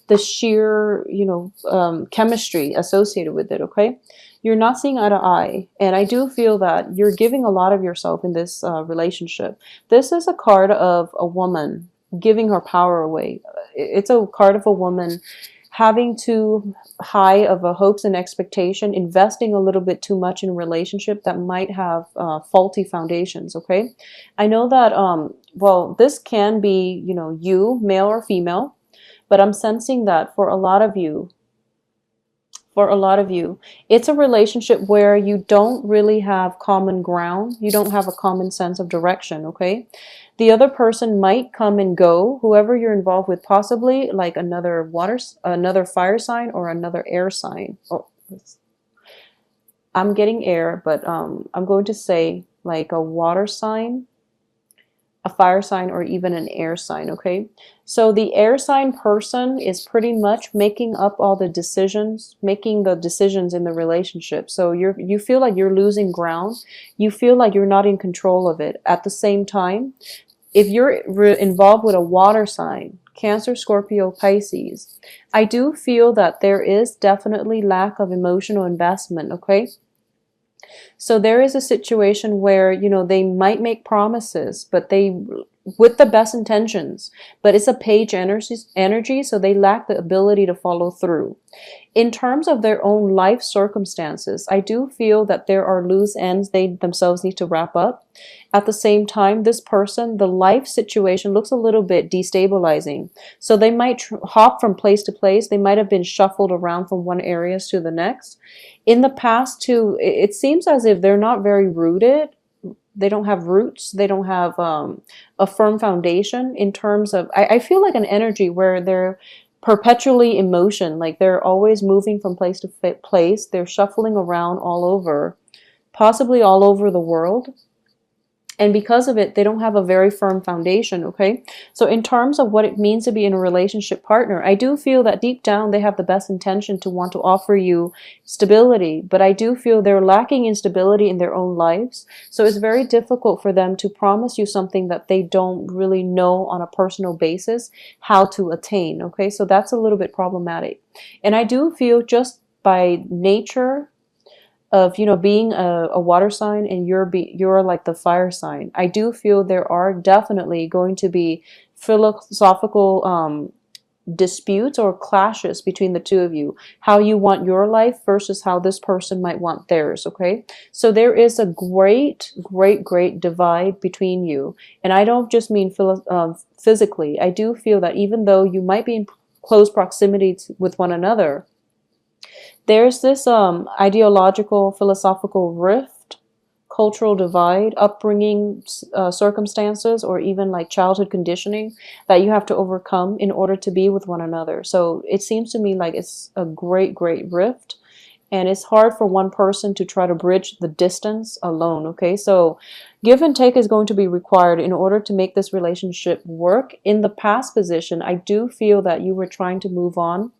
the sheer, chemistry associated with it, okay? You're not seeing eye to eye. And I do feel that you're giving a lot of yourself in this relationship. This is a card of a woman giving her power away. It's a card of a woman having too high of a hopes and expectation, investing a little bit too much in a relationship that might have faulty foundations, okay? I know that, well, this can be, you, male or female, but I'm sensing that for a lot of you, it's a relationship where you don't really have common ground. You don't have a common sense of direction, okay? The other person might come and go, whoever you're involved with, possibly like another fire sign or another air sign. Oh, I'm getting air, but I'm going to say like a water sign, a fire sign, or even an air sign, okay? So the air sign person is pretty much making up all the decisions, making the decisions in the relationship. So you feel like you're losing ground. You feel like you're not in control of it. At the same time, if you're involved with a water sign, Cancer, Scorpio, Pisces, I do feel that there is definitely lack of emotional investment, okay? So there is a situation where, they might make promises, but with the best intentions, but it's a page energy, so they lack the ability to follow through. In terms of their own life circumstances, I do feel that there are loose ends they themselves need to wrap up. At the same time, this person, the life situation looks a little bit destabilizing. So they might hop from place to place. They might have been shuffled around from one area to the next. In the past, too, it seems as if they're not very rooted. They don't have roots. They don't have a firm foundation in terms of, I feel like an energy where they're perpetually in motion, like they're always moving from place to place. They're shuffling around all over, possibly all over the world. And because of it, they don't have a very firm foundation, okay? So in terms of what it means to be in a relationship partner, I do feel that deep down they have the best intention to want to offer you stability, but I do feel they're lacking in stability in their own lives. So it's very difficult for them to promise you something that they don't really know on a personal basis how to attain, okay? So that's a little bit problematic. And I do feel just by nature of being a water sign, and you're like the fire sign, I do feel there are definitely going to be philosophical disputes or clashes between the two of you, how you want your life versus how this person might want theirs, okay? So there is a great divide between you, and I don't just mean physically. I do feel that even though you might be in close proximity with one another, there's this ideological, philosophical rift, cultural divide, upbringing circumstances, or even like childhood conditioning that you have to overcome in order to be with one another. So it seems to me like it's a great rift, and it's hard for one person to try to bridge the distance alone, okay? So give and take is going to be required in order to make this relationship work. In the past position, I do feel that you were trying to move on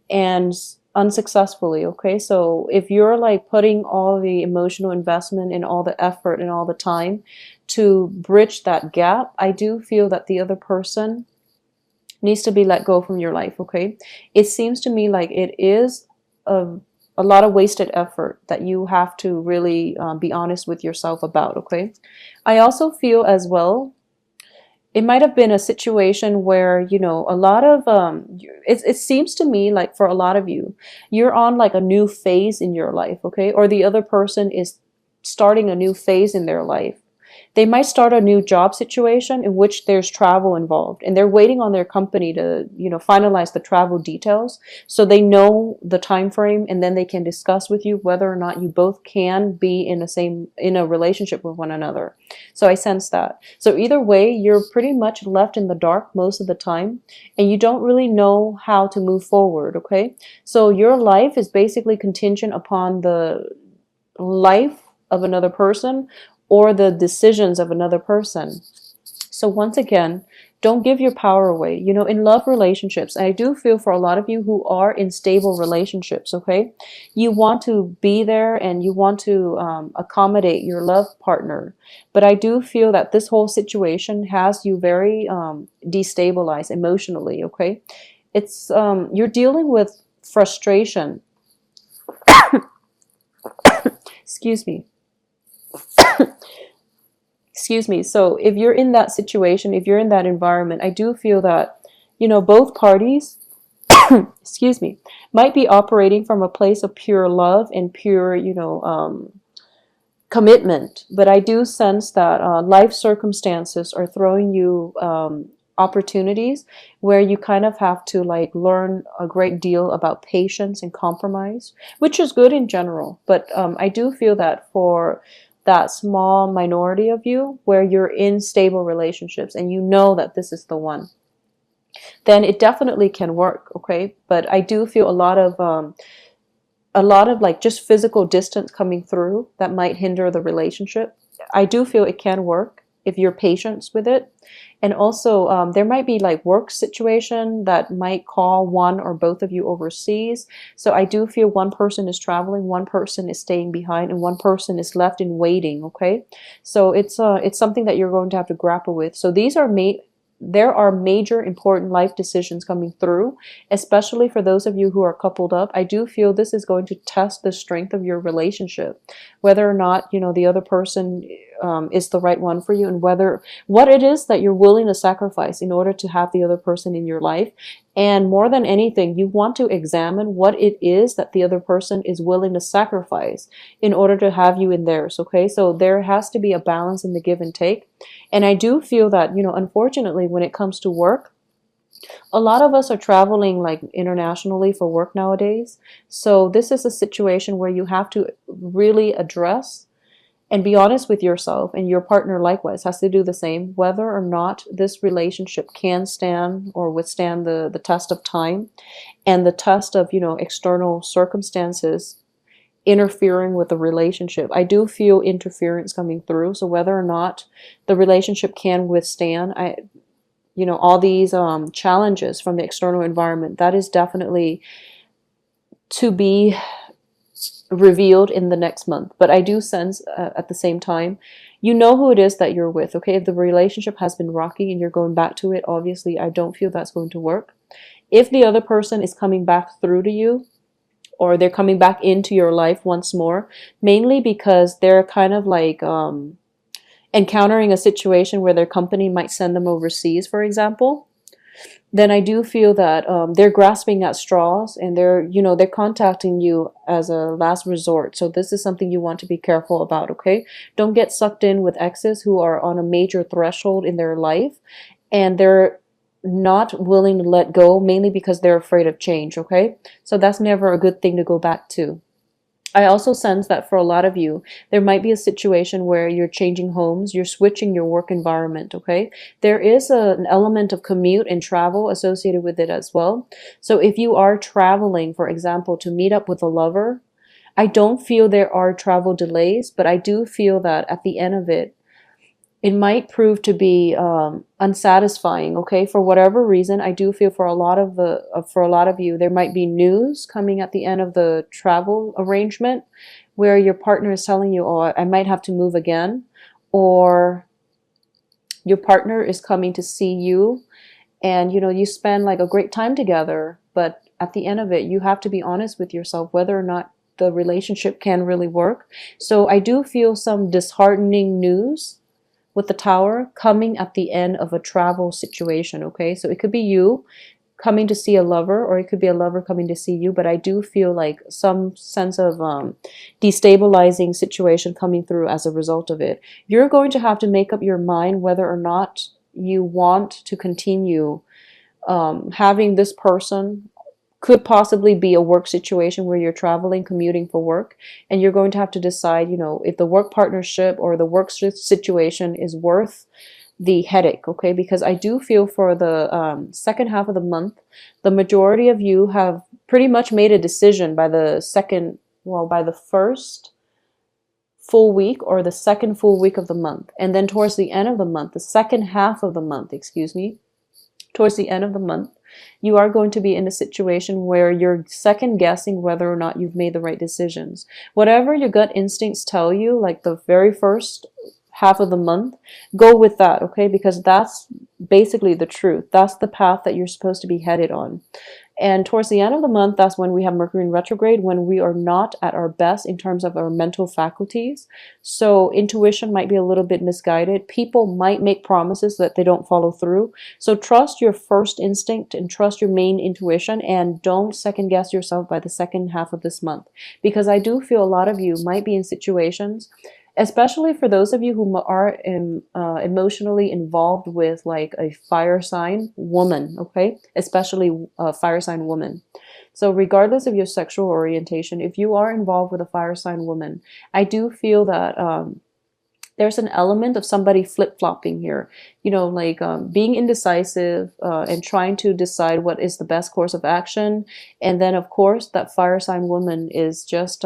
and unsuccessfully, okay? So if you're like putting all the emotional investment and all the effort and all the time to bridge that gap, I do feel that the other person needs to be let go from your life, okay? It seems to me like it is a lot of wasted effort that you have to really be honest with yourself about, okay? I also feel as well it might have been a situation where, a lot of, it seems to me like for a lot of you, you're on like a new phase in your life, okay? Or the other person is starting a new phase in their life. They might start a new job situation in which there's travel involved, and they're waiting on their company to, finalize the travel details so they know the time frame, and then they can discuss with you whether or not you both can be in a relationship with one another. So I sense that. So either way, you're pretty much left in the dark most of the time, and you don't really know how to move forward, okay? So your life is basically contingent upon the life of another person or the decisions of another person. So once again, don't give your power away. In love relationships, I do feel for a lot of you who are in stable relationships, okay? You want to be there and you want to accommodate your love partner. But I do feel that this whole situation has you very destabilized emotionally, okay? It's you're dealing with frustration. Excuse me. Excuse me. So if you're in that situation, if you're in that environment, I do feel that, you know, both parties, excuse me, might be operating from a place of pure love and pure, you know, commitment. But I do sense that life circumstances are throwing you opportunities where you kind of have to like learn a great deal about patience and compromise, which is good in general. But I do feel that for that small minority of you where you're in stable relationships and you know that this is the one, then it definitely can work. Okay, but I do feel a lot of like just physical distance coming through that might hinder the relationship. I do feel it can work if you're patient with it. And also, there might be like work situation that might call one or both of you overseas. So I do feel one person is traveling, one person is staying behind, and one person is left in waiting. Okay, so it's something that you're going to have to grapple with. So these are there are major important life decisions coming through, especially for those of you who are coupled up. I do feel this is going to test the strength of your relationship, whether or not, you know, the other person is the right one for you, and whether what it is that you're willing to sacrifice in order to have the other person in your life. And more than anything, you want to examine what it is that the other person is willing to sacrifice in order to have you in theirs. Okay, so there has to be a balance in the give and take. And I do feel that, you know, unfortunately, when it comes to work, a lot of us are traveling like internationally for work nowadays. So this is a situation where you have to really address and be honest with yourself, and your partner likewise has to do the same, whether or not this relationship can stand or withstand the test of time and the test of, you know, external circumstances interfering with the relationship. I do feel interference coming through. So whether or not the relationship can withstand, you know, all these challenges from the external environment, that is definitely to be revealed in the next month. But I do sense at the same time, you know who it is that you're with. Okay, if the relationship has been rocky and you're going back to it, obviously I don't feel that's going to work. If the other person is coming back through to you, or they're coming back into your life once more, mainly because they're kind of like encountering a situation where their company might send them overseas, for example, then I do feel that they're grasping at straws, and they're, you know, they're contacting you as a last resort. So this is something you want to be careful about. Okay, don't get sucked in with exes who are on a major threshold in their life and they're not willing to let go, mainly because they're afraid of change. Okay, so that's never a good thing to go back to. I also sense that for a lot of you, there might be a situation where you're changing homes, you're switching your work environment. Okay, there is an element of commute and travel associated with it as well. So if you are traveling, for example, to meet up with a lover, I don't feel there are travel delays, but I do feel that at the end of it, it might prove to be unsatisfying. Okay, for whatever reason, I do feel for a lot of for a lot of you, there might be news coming at the end of the travel arrangement where your partner is telling you, oh, I might have to move again, or your partner is coming to see you, and you know, you spend like a great time together, but at the end of it, you have to be honest with yourself whether or not the relationship can really work. So I do feel some disheartening news with the Tower coming at the end of a travel situation. Okay, so it could be you coming to see a lover, or it could be a lover coming to see you, but I do feel like some sense of destabilizing situation coming through as a result of it. You're going to have to make up your mind whether or not you want to continue having this person. Could possibly be a work situation where you're traveling, commuting for work, and you're going to have to decide, you know, if the work partnership or the work situation is worth the headache. Okay, because I do feel for the second half of the month, the majority of you have pretty much made a decision by the by the first full week or the second full week of the month, and then towards the end of the month, the second half of the month, excuse me, towards the end of the month, you are going to be in a situation where you're second guessing whether or not you've made the right decisions. Whatever your gut instincts tell you, like the very first half of the month, go with that, okay? Because that's basically the truth. That's the path that you're supposed to be headed on. And towards the end of the month, that's when we have Mercury in retrograde, when we are not at our best in terms of our mental faculties. So intuition might be a little bit misguided. People might make promises that they don't follow through. So trust your first instinct and trust your main intuition, and don't second guess yourself by the second half of this month. Because I do feel a lot of you might be in situations, especially for those of you who are emotionally involved with like a fire sign woman, okay? Especially a fire sign woman. So regardless of your sexual orientation, if you are involved with a fire sign woman, I do feel that there's an element of somebody flip-flopping here, you know, like being indecisive and trying to decide what is the best course of action. And then of course that fire sign woman is just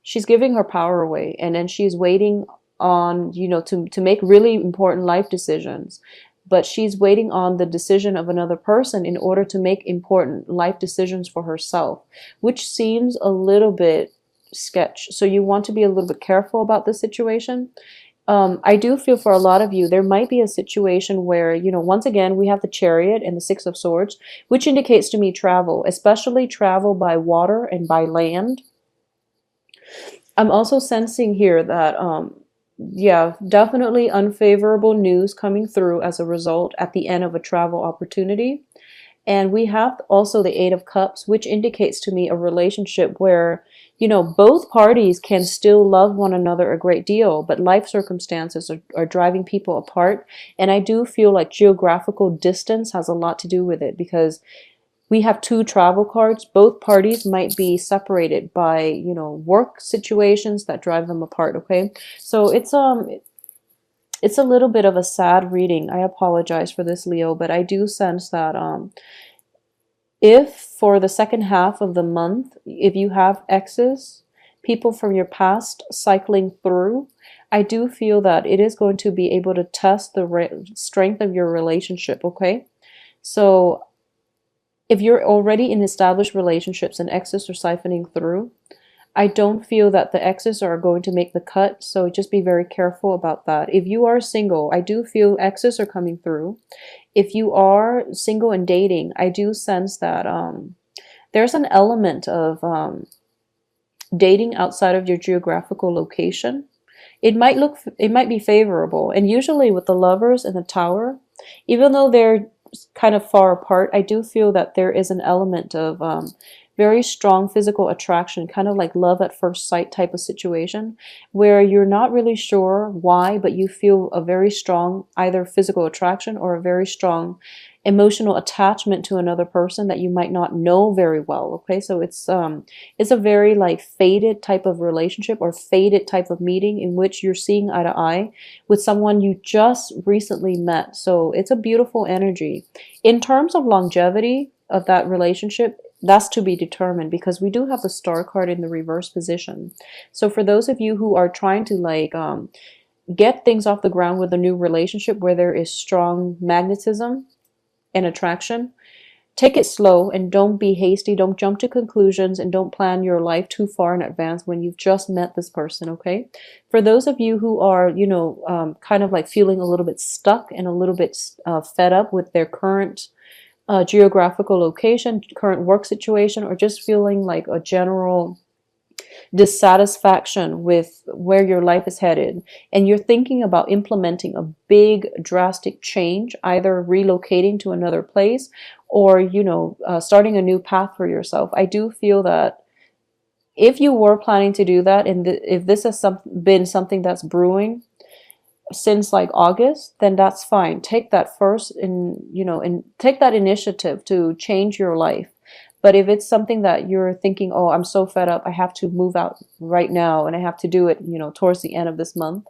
she's giving her power away, and then she's waiting on, you know, to make really important life decisions, but she's waiting on the decision of another person in order to make important life decisions for herself, which seems a little bit sketch. So you want to be a little bit careful about this situation. I do feel for a lot of you, there might be a situation where, you know, once again, we have the Chariot and the Six of Swords, which indicates to me travel, especially travel by water and by land. I'm also sensing here that, yeah, definitely unfavorable news coming through as a result at the end of a travel opportunity. And we have also the Eight of Cups, which indicates to me a relationship where, you know, both parties can still love one another a great deal, but life circumstances are driving people apart. And I do feel like geographical distance has a lot to do with it, because we have two travel cards. Both parties might be separated by, you know, work situations that drive them apart, okay? So it's a little bit of a sad reading. I apologize for this, Leo, but I do sense that if for the second half of the month, if you have exes, people from your past cycling through, I do feel that it is going to be able to test the strength of your relationship, okay? So if you're already in established relationships and exes are siphoning through, I don't feel that the exes are going to make the cut, so just be very careful about that. If you are single, I do feel exes are coming through. If you are single and dating, I do sense that there's an element of dating outside of your geographical location. It might be favorable. And usually with the Lovers and the Tower, even though they're kind of far apart, I do feel that there is an element of very strong physical attraction, kind of like love at first sight type of situation, where you're not really sure why, but you feel a very strong either physical attraction or a very strong emotional attachment to another person that you might not know very well, okay? So it's a very like faded type of relationship or faded type of meeting in which you're seeing eye to eye with someone you just recently met. So it's a beautiful energy. In terms of longevity of that relationship, that's to be determined, because we do have the Star card in the reverse position. So for those of you who are trying to like get things off the ground with a new relationship where there is strong magnetism and attraction, take it slow and don't be hasty. Don't jump to conclusions and don't plan your life too far in advance when you've just met this person, okay? For those of you who are, you know, kind of like feeling a little bit stuck and a little bit fed up with their current geographical location, current work situation, or just feeling like a general dissatisfaction with where your life is headed, and you're thinking about implementing a big drastic change, either relocating to another place or, you know, starting a new path for yourself, I do feel that if you were planning to do that, and if this has been something that's brewing since like August, then that's fine. Take that first and, you know, and take that initiative to change your life. But if it's something that you're thinking, oh, I'm so fed up, I have to move out right now and I have to do it, you know, towards the end of this month,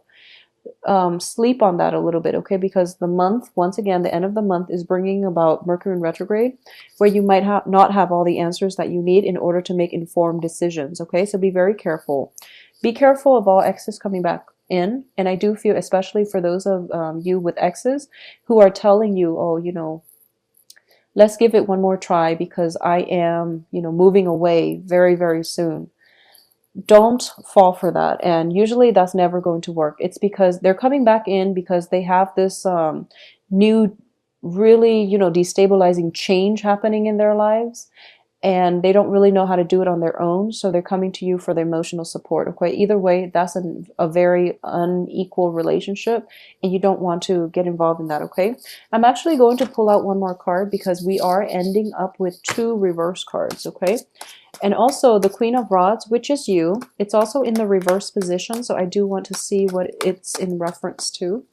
sleep on that a little bit, okay? Because the month, once again, the end of the month is bringing about Mercury in retrograde, where you might not have all the answers that you need in order to make informed decisions, okay? So be very careful. Be careful of all exes coming back in. And I do feel, especially for those of you with exes who are telling you, oh, you know, let's give it one more try because I am, you know, moving away very, very soon. don't fall for that. And usually that's never going to work. It's because they're coming back in because they have this new, really, destabilizing change happening in their lives, and they don't really know how to do it on their own. So they're coming to you for the emotional support. Okay. Either way, that's a very unequal relationship, and you don't want to get involved in that. Okay. I'm actually going to pull out one more card because we are ending up with two reverse cards. Okay. And also the Queen of Rods, which is you. It's also in the reverse position. So I do want to see what it's in reference to.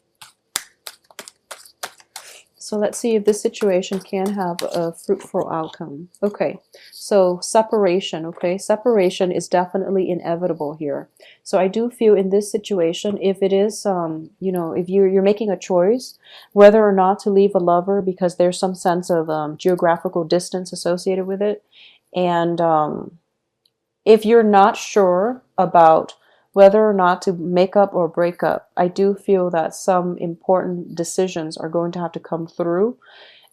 So let's see if this situation can have a fruitful outcome. Okay, so separation, okay? Separation is definitely inevitable here. So I do feel in this situation, if it is, if you're making a choice, whether or not to leave a lover because there's some sense of geographical distance associated with it, and if you're not sure about whether or not to make up or break up, I do feel that some important decisions are going to have to come through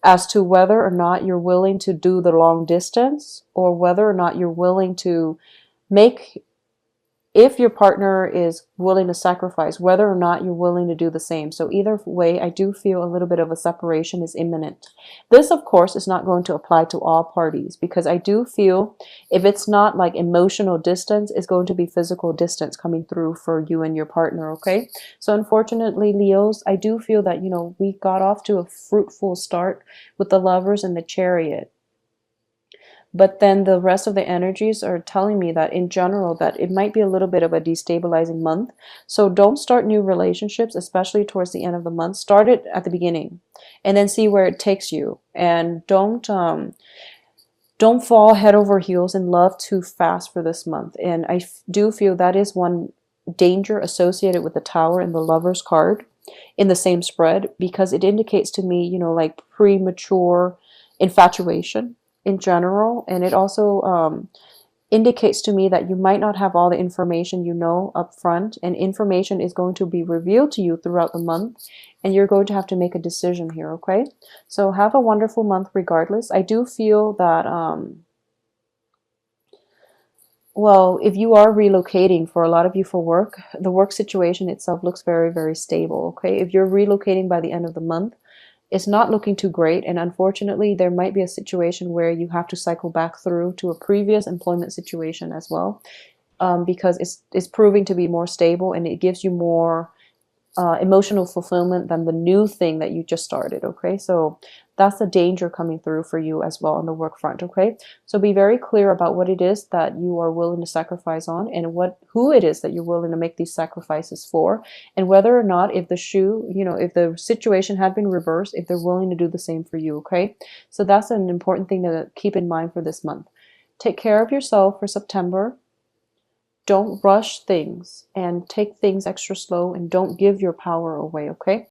as to whether or not you're willing to do the long distance, or whether or not you're willing to make, if your partner is willing to sacrifice, whether or not you're willing to do the same. So either way, I do feel a little bit of a separation is imminent. This, of course, is not going to apply to all parties, because I do feel if it's not like emotional distance, it's going to be physical distance coming through for you and your partner, okay? So unfortunately, Leos, I do feel that, we got off to a fruitful start with the Lovers and the Chariot. But then the rest of the energies are telling me that in general that it might be a little bit of a destabilizing month. So don't start new relationships, especially towards the end of the month. Start it at the beginning and then see where it takes you. And don't fall head over heels in love too fast for this month. And I do feel that is one danger associated with the Tower and the Lovers card in the same spread, because it indicates to me, like premature infatuation in general. And it also indicates to me that you might not have all the information up front, and information is going to be revealed to you throughout the month, and you're going to have to make a decision here, okay? So have a wonderful month regardless. I do feel that well, if you are relocating, for a lot of you for work, the work situation itself looks very, very stable, okay? If you're relocating by the end of the month, it's not looking too great, and unfortunately there might be a situation where you have to cycle back through to a previous employment situation as well, because it's proving to be more stable, and it gives you more emotional fulfillment than the new thing that you just started, okay? So that's the danger coming through for you as well on the work front, okay? So be very clear about what it is that you are willing to sacrifice on, and who it is that you're willing to make these sacrifices for, and whether or not, if if the situation had been reversed, if they're willing to do the same for you, okay? So that's an important thing to keep in mind for this month. Take care of yourself for September. Don't rush things, and take things extra slow, and don't give your power away, okay?